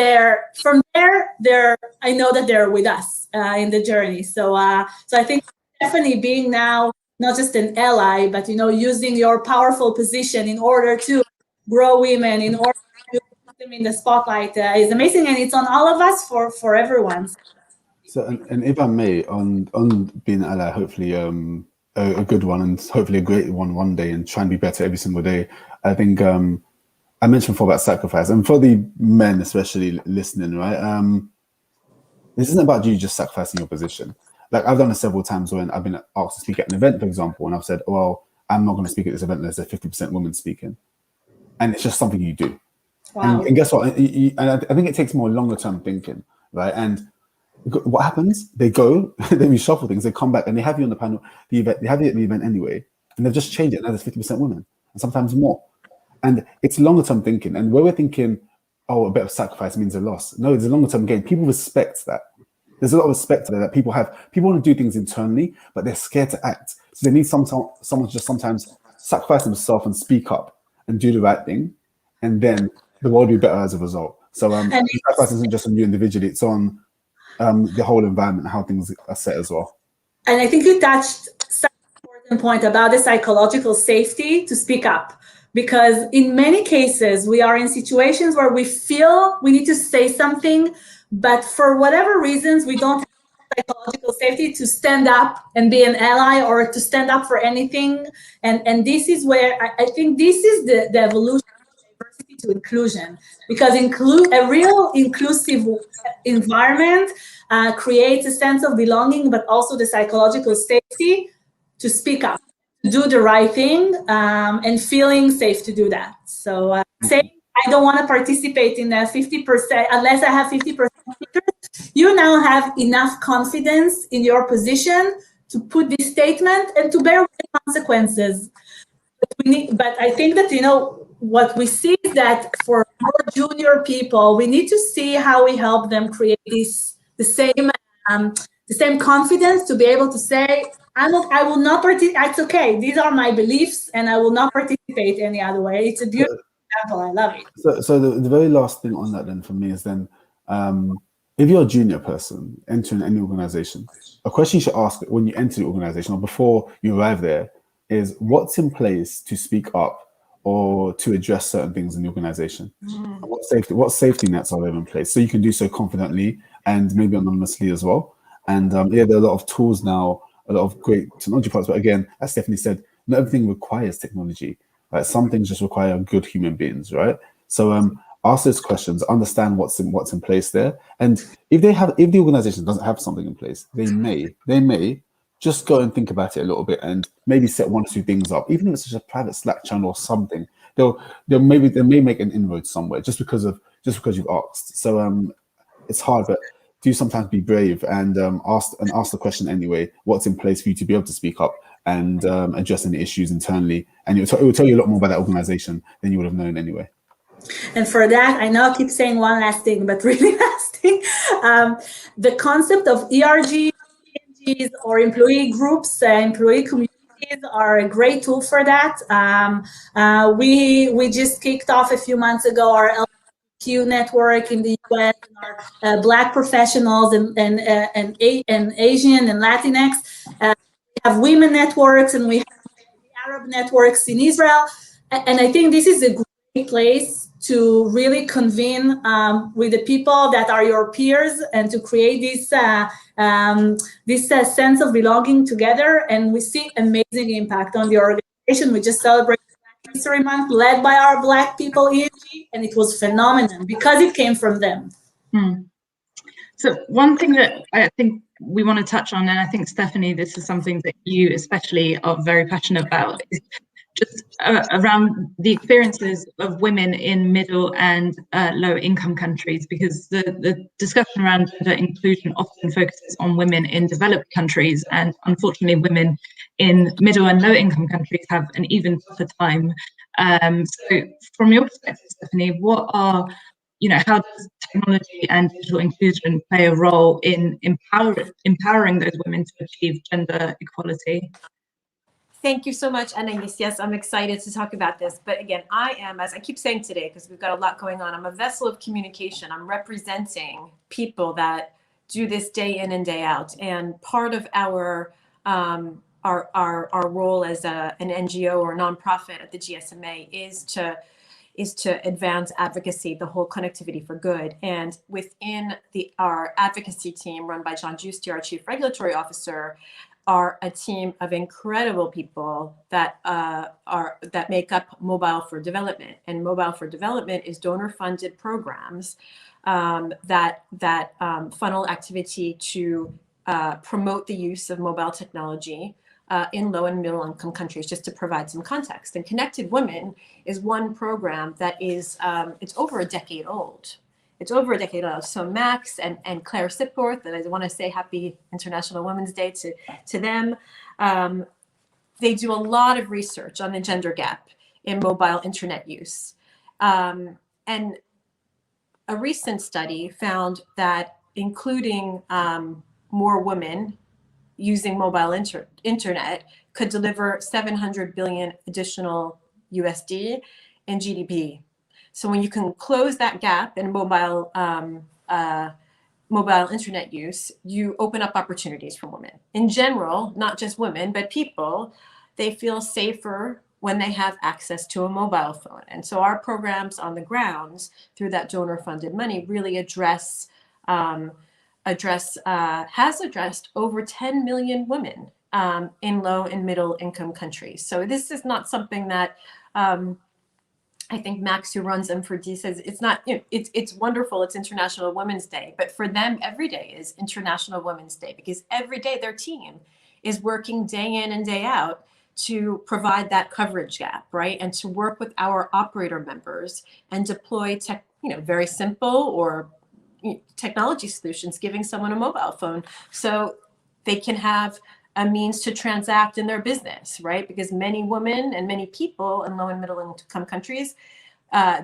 from there I know that they're with us in the journey. So I think definitely being now not just an ally, but using your powerful position in order to grow women, in order to put them in the spotlight is amazing, and it's on all of us for everyone. So, and if I may, on being an ally, hopefully a good one, and hopefully a great one day, and try and be better every single day. I think I mentioned before about sacrifice, and for the men especially listening, right? This isn't about you just sacrificing your position. Like I've done it several times when I've been asked to speak at an event, for example, and I've said, well, I'm not going to speak at this event unless there's 50% women speaking. And it's just something you do. Wow. And guess what? And I think it takes more longer term thinking, right? And what happens? They go, they reshuffle things, they come back and they have you on the panel, the event, they have you at the event anyway, and they've just changed it. Now there's 50% women and sometimes more. And it's longer term thinking. And where we're thinking, oh, a bit of sacrifice means a loss. No, it's a longer term gain. People respect that. There's a lot of respect there that people have. People want to do things internally, but they're scared to act. So they need someone to just sometimes sacrifice themselves and speak up and do the right thing. And then the world will be better as a result. So sacrifice isn't just on you individually, it's on the whole environment, how things are set as well. And I think you touched such an important point about the psychological safety to speak up. Because in many cases, we are in situations where we feel we need to say something, but for whatever reasons, we don't have psychological safety to stand up and be an ally or to stand up for anything. And this is where I think this is the evolution of diversity to inclusion, because a real inclusive environment creates a sense of belonging, but also the psychological safety to speak up, to do the right thing, and feeling safe to do that. So saying I don't want to participate in 50% unless I have 50%. You now have enough confidence in your position to put this statement and to bear the consequences. But I think that, what we see is that for more junior people, we need to see how we help them create the same confidence to be able to say, I will not participate. It's okay. These are my beliefs, and I will not participate any other way. It's a beautiful example. I love it. So the very last thing on that then for me is then, if you're a junior person entering any organization, a question you should ask when you enter the organization or before you arrive there is, what's in place to speak up or to address certain things in the organization? And what safety nets are there in place so you can do so confidently and maybe anonymously as well? And there are a lot of tools now, a lot of great technology products, but again, as Stephanie said, not everything requires technology. Right? Some things just require good human beings, right? So ask those questions, understand what's in place there, and if the organization doesn't have something in place, they may just go and think about it a little bit and maybe set 1 or 2 things up, even if it's just a private Slack channel or something. They may make an inroad somewhere just because you've asked. So it's hard, but do sometimes be brave and ask the question anyway. What's in place for you to be able to speak up and address any issues internally? And it will tell you a lot more about that organization than you would have known anyway. And for that, I know I keep saying one last thing, but really last thing, the concept of ERG, PNGs, or employee groups, employee communities are a great tool for that. We just kicked off a few months ago our LGBTQ network in the US, our Black professionals and Asian and Latinx. We have women networks, and we have the Arab networks in Israel. And I think this is a great place to really convene with the people that are your peers and to create this sense of belonging together. And we see amazing impact on the organization. We just celebrated Black History Month led by our Black people ENG, and it was phenomenal because it came from them. So one thing that I think we want to touch on, and I think, Stephanie, this is something that you especially are very passionate about, is just around the experiences of women in middle and low income countries, because the discussion around gender inclusion often focuses on women in developed countries, and unfortunately women in middle and low income countries have an even tougher time. So from your perspective, Stephanie, what are, how does technology and digital inclusion play a role in empowering those women to achieve gender equality? Thank you so much, Anais. Yes, I'm excited to talk about this. But again, I am, as I keep saying today, because we've got a lot going on, I'm a vessel of communication. I'm representing people that do this day in and day out. And part of our role as an NGO or nonprofit at the GSMA is to advance advocacy, the whole connectivity for good. And within our advocacy team run by John Giusti, our Chief Regulatory Officer, are a team of incredible people that make up Mobile for Development. And Mobile for Development is donor-funded programs that funnel activity to promote the use of mobile technology in low and middle income countries, just to provide some context. And Connected Women is one program that is, it's over a decade old. It's over a decade old. So Max and Claire Sipworth, and I want to say Happy International Women's Day to them. They do a lot of research on the gender gap in mobile internet use. And a recent study found that including more women using mobile internet could deliver 700 billion additional USD in GDP. So when you can close that gap in mobile internet use, you open up opportunities for women. In general, not just women, but people, they feel safer when they have access to a mobile phone. And so our programs on the grounds through that donor-funded money really has addressed over 10 million women in low and middle income countries. So this is not something that I think Max, who runs M4D, says it's not, it's wonderful. It's International Women's Day, but for them, every day is International Women's Day, because every day their team is working day in and day out to provide that coverage gap, right? And to work with our operator members and deploy very simple or technology solutions, giving someone a mobile phone so they can have a means to transact in their business, right? Because many women and many people in low and middle income countries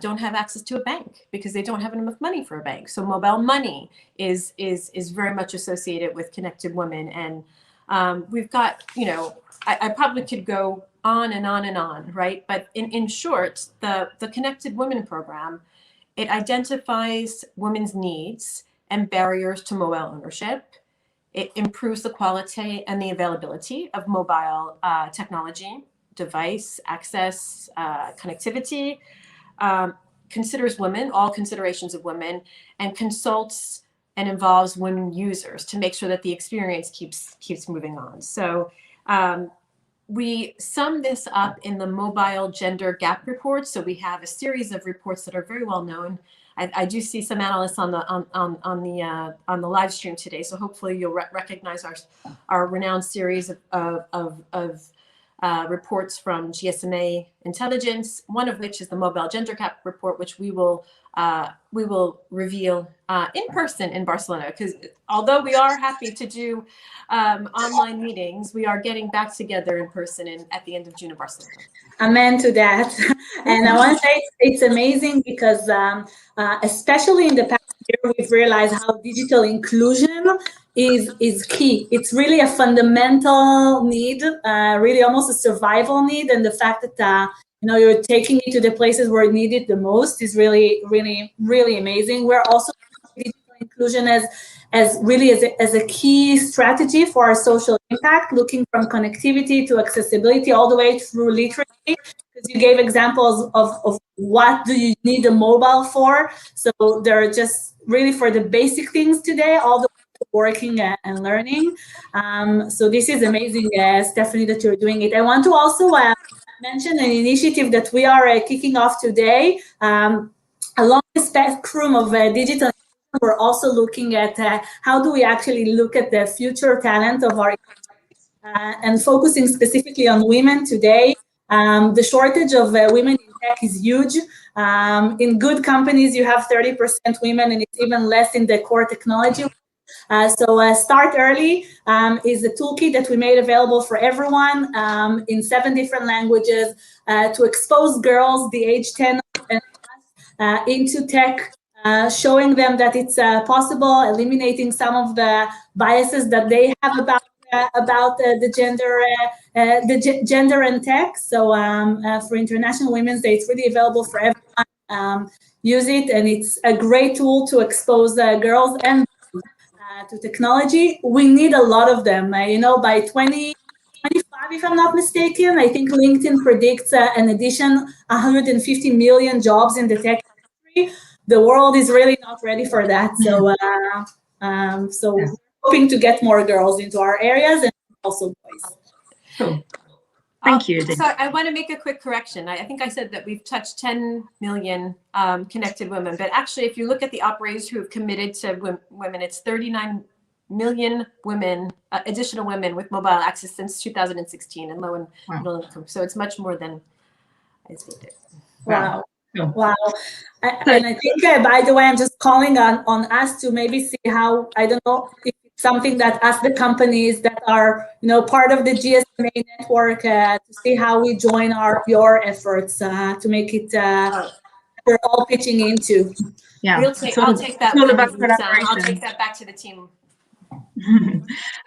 don't have access to a bank because they don't have enough money for a bank. So mobile money is very much associated with Connected Women. And we've got, I probably could go on and on and on, right? But in short, the Connected Women program, it identifies women's needs and barriers to mobile ownership. It improves the quality and the availability of mobile technology, device access, connectivity, considers women, all considerations of women, and consults and involves women users to make sure that the experience keeps moving on. So we sum this up in the Mobile Gender Gap Report. So we have a series of reports that are very well known. I do see some analysts on the live stream today, so hopefully you'll recognize our renowned series of reports from GSMA Intelligence. One of which is the Mobile Gender Gap Report, which we will we will reveal in person in Barcelona, because although we are happy to do online meetings, we are getting back together in person at the end of June in Barcelona. Amen to that. And I want to say it's amazing because especially in the past year, we've realized how digital inclusion is key. It's really a fundamental need, really almost a survival need. And the fact that you're taking it to the places where it needed the most is really, really, really amazing. We're also digital inclusion as a key strategy for our social impact, looking from connectivity to accessibility all the way through literacy. Because you gave examples of what do you need a mobile for. So they're just really for the basic things today, all the way to working and learning. So this is amazing, Stephanie, that you're doing it. I want to also mention an initiative that we are kicking off today. Along the spectrum of digital, we're also looking at how do we actually look at the future talent of our and focusing specifically on women today. The shortage of women in tech is huge. In good companies, you have 30% women, and it's even less in the core technology. So Start Early is a toolkit that we made available for everyone in 7 different languages to expose girls the age 10 and into tech, showing them that it's possible, eliminating some of the biases that they have about the gender and tech. So for International Women's Day, it's really available for everyone. Use it, and it's a great tool to expose girls and to technology. We need a lot of them. By 2025, if I'm not mistaken, I think LinkedIn predicts an addition 150 million jobs in the tech industry. The world is really not ready for that. So we're hoping to get more girls into our areas and also boys. Cool. Thank you. So I want to make a quick correction. I think I said that we've touched 10 million connected women, but actually, if you look at the operators who have committed to women, it's 39 million women, additional women with mobile access since 2016 and low and middle income. So it's much more than I stated. Wow. Wow. And I think, by the way, I'm just calling on us to maybe see how, I don't know, if it's something that us, the companies that are, part of the GSMA network, to see how we join your efforts to make it, we're all pitching into. Yeah. I'll take that. I'll take that back to the team.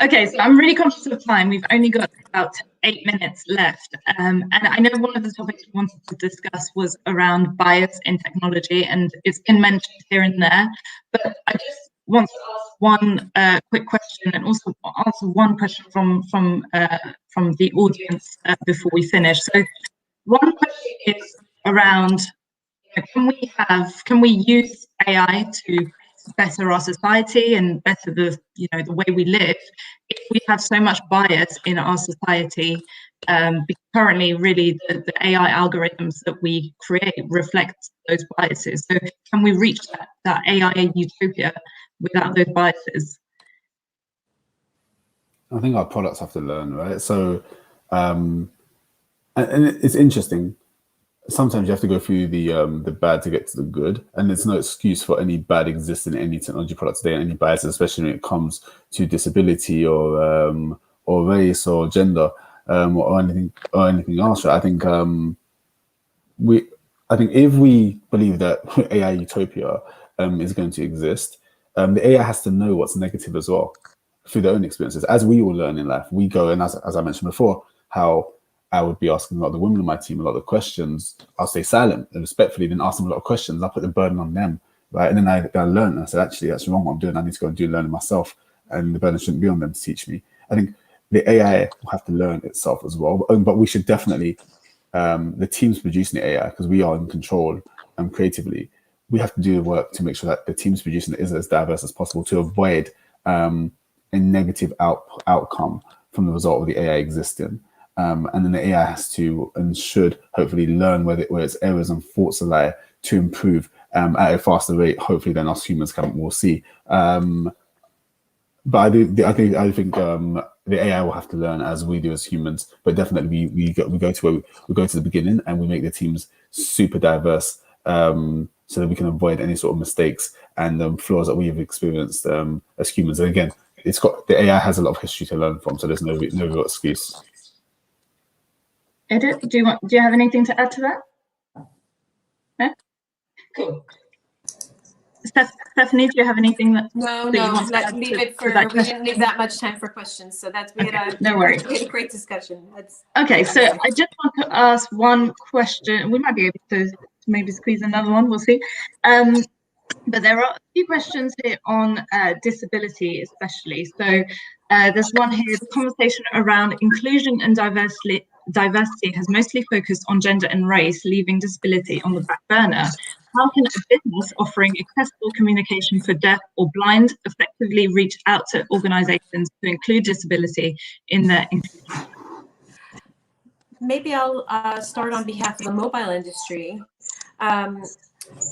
Okay, so I'm really conscious of time. We've only got about 8 minutes left. And I know one of the topics we wanted to discuss was around bias in technology, and it's been mentioned here and there. But I just want to ask one quick question, and also answer one question from the audience before we finish. So one question is around, can we use AI to better our society and better the way we live if we have so much bias in our society? Because currently, really, the AI algorithms that we create reflect those biases. So can we reach that AI utopia without those biases? I think our products have to learn, right? So, and it's interesting. Sometimes you have to go through the bad to get to the good, and there's no excuse for any bad existing in any technology product today, and any biases, especially when it comes to disability or race or gender or anything else. Right? I think if we believe that AI utopia is going to exist, the AI has to know what's negative as well through their own experiences. As we all learn in life, we go, and as I mentioned before, how I would be asking a lot of the women on my team a lot of questions. I'll stay silent and respectfully, then ask them a lot of questions. I put the burden on them, right? And then I learn, and I said, actually, that's wrong what I'm doing. I need to go and do learning myself, and the burden shouldn't be on them to teach me. I think the AI will have to learn itself as well, but we should definitely, the teams producing the AI, because we are in control creatively, we have to do the work to make sure that the teams producing it is as diverse as possible to avoid a negative outcome from the result of the AI existing. And then the AI has to and should hopefully learn where its errors and faults lie to improve at a faster rate, hopefully, than us humans will see. But I think the AI will have to learn as we do as humans. But definitely, we go to the beginning and we make the teams super diverse so that we can avoid any sort of mistakes and flaws that we've experienced as humans. And again, the AI has a lot of history to learn from, so there's no real excuse. Edith, do you have anything to add to that? No? Cool. Stephanie, do you have anything that? No, let's leave it for. We didn't leave that much time for questions, so we had a great discussion. Okay, so I just want to ask one question. We might be able to maybe squeeze another one. We'll see. But there are a few questions here on disability, especially. So there's one here: the conversation around inclusion and diversity has mostly focused on gender and race, leaving disability on the back burner. How can a business offering accessible communication for deaf or blind effectively reach out to organizations to include disability in their inclusion? Maybe I'll start on behalf of the mobile industry.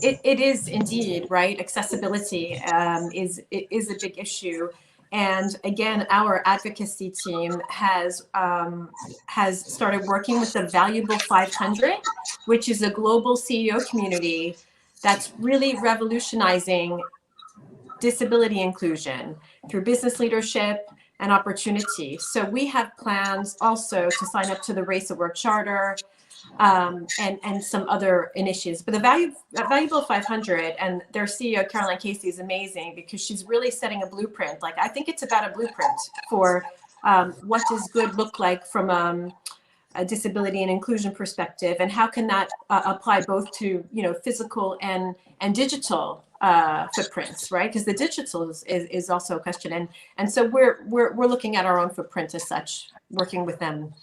It is indeed, right? Accessibility is a big issue. And again, our advocacy team has started working with the Valuable 500, which is a global CEO community that's really revolutionizing disability inclusion through business leadership and opportunity. So we have plans also to sign up to the Race at Work Charter and some other initiatives. But the Valuable 500 and their CEO, Caroline Casey, is amazing because she's really setting a blueprint. Like, I think it's about a blueprint for what does good look like from a disability and inclusion perspective, and how can that apply both to physical and digital footprints, right? Because the digital is also a question, and so we're looking at our own footprint as such, working with them.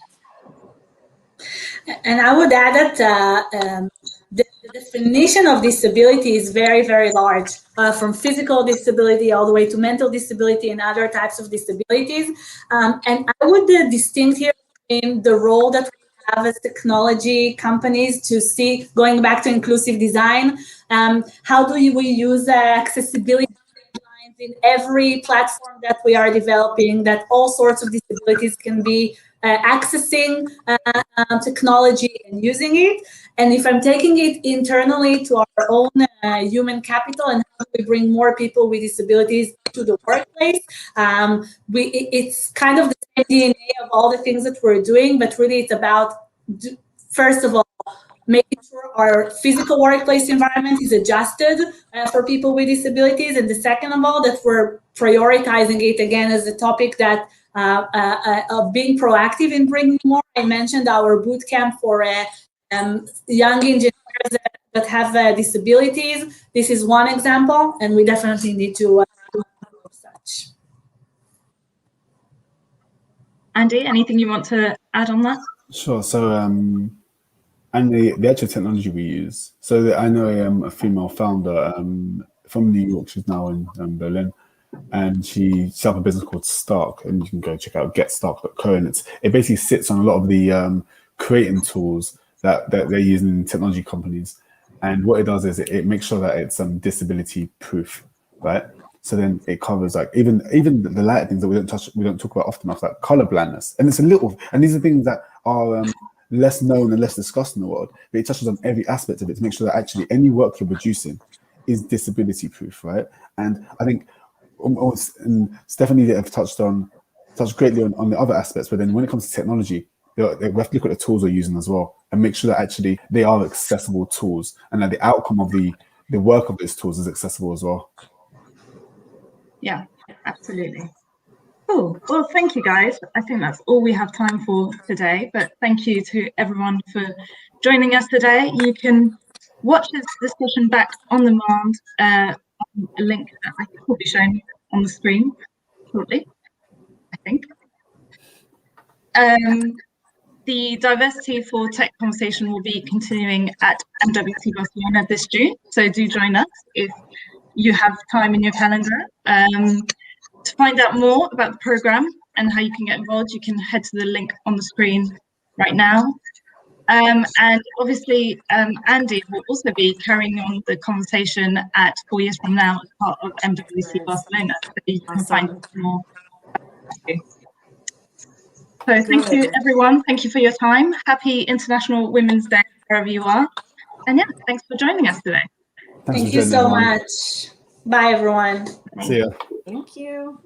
And I would add that the definition of disability is very, very large, from physical disability all the way to mental disability and other types of disabilities. And I would distinct here in the role that we have as technology companies to see, going back to inclusive design, how do we use accessibility guidelines in every platform that we are developing, that all sorts of disabilities can be accessing technology and using it. And if I'm taking it internally to our own human capital and how we bring more people with disabilities to the workplace, it's kind of the same DNA of all the things that we're doing, but really it's about, first of all, making sure our physical workplace environment is adjusted for people with disabilities, and the second of all, that we're prioritizing it again as a topic that of being proactive in bringing more. I mentioned our boot camp for young engineers that have disabilities. This is one example, and we definitely need to do such. Andy, anything you want to add on that? Sure. So, and the actual technology we use. So I know a female founder from New York. She's now in Berlin. And she set up a business called Stark, and you can go check out getstark.co, and it basically sits on a lot of the creating tools that they're using in technology companies. And what it does is it makes sure that it's disability proof, right? So then it covers like even the light things that we don't talk about often enough, like color blindness. And and these are things that are less known and less discussed in the world, but it touches on every aspect of it to make sure that actually any work you're producing is disability proof, right? And I think and Stephanie have touched greatly on the other aspects, but then when it comes to technology, we have to look at the tools we're using as well and make sure that actually they are accessible tools and that the outcome of the work of those tools is accessible as well. Yeah, absolutely. Cool. Well, thank you guys. I think that's all we have time for today, but thank you to everyone for joining us today. You can watch this discussion back on demand. A link that I will be shown on the screen shortly, I think. The Diversity for Tech conversation will be continuing at MWC Barcelona this June, so do join us if you have time in your calendar. To find out more about the programme and how you can get involved, you can head to the link on the screen right now. And obviously, Andy will also be carrying on the conversation at 4 years from now as part of MWC Barcelona, so you can find more. So thank you, everyone. Thank you for your time. Happy International Women's Day, wherever you are. And yeah, thanks for joining us today. Thank you so much. Bye, everyone. See ya. Thank you.